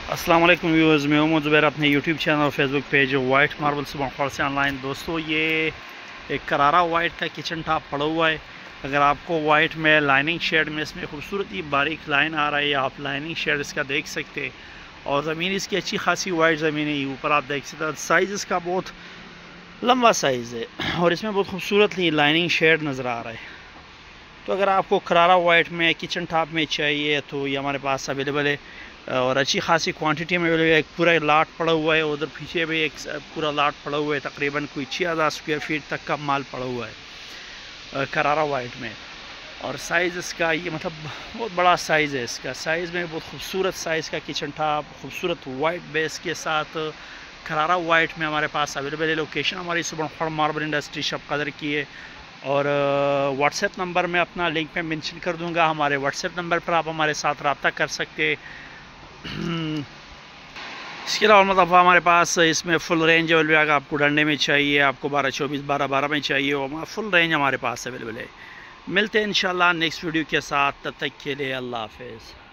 अस्सलाम वालेकुम व्यूअर्स, मैं मोहम्मद ज़ुबैर अपने यूट्यूब चैनल और फेसबुक पेज वाइट मार्बल से बंखौर से ऑनलाइन। दोस्तों, ये एक करारा वाइट का किचन टॉप पड़ा हुआ है। अगर आपको वाइट में लाइनिंग शेड में इसमें खूबसूरत ही बारीक लाइन आ रहा है, आप लाइनिंग शेड इसका देख सकते हैं। और ज़मीन इसकी अच्छी खासी वाइट ज़मीन है, ऊपर आप देख सकते हैं। साइज़ इसका बहुत लंबा साइज़ है और इसमें बहुत खूबसूरत ही लाइनिंग शेड नज़र आ रहा है। तो अगर आपको करारा वाइट में किचन टॉप में चाहिए तो ये हमारे पास अवेलेबल है और अच्छी खासी क्वांटिटी में अवेलेबल है। एक पूरा लाट पड़ा हुआ है, उधर पीछे भी एक पूरा लाट पड़ा हुआ है। तकरीबन कोई 6000 स्क्वायर फीट तक का माल पड़ा हुआ है करारा वाइट में। और साइज़ इसका ये मतलब बहुत बड़ा साइज़ है। इसका साइज़ में बहुत खूबसूरत साइज़ का किचन टॉप खूबसूरत वाइट बेस के साथ करारा वाइट में हमारे पास अवेलेबल है। लोकेशन हमारी सुबह मार्बल इंडस्ट्री शॉप कदर की है। और व्हाट्सएप नंबर मैं अपना लिंक में मेंशन कर दूंगा। हमारे व्हाट्सएप नंबर पर आप हमारे साथ रब्ता कर सकते। इसके अलावा मतलब हमारे पास इसमें फुल रेंज अवेलेबल है। अगर आपको डंडे में चाहिए, आपको 12-24, 12-12 में चाहिए, वो फुल रेंज हमारे पास अवेलेबल है। मिलते हैं इंशाल्लाह नेक्स्ट वीडियो के साथ। तब तक के लिए अल्लाह हाफ़िज़।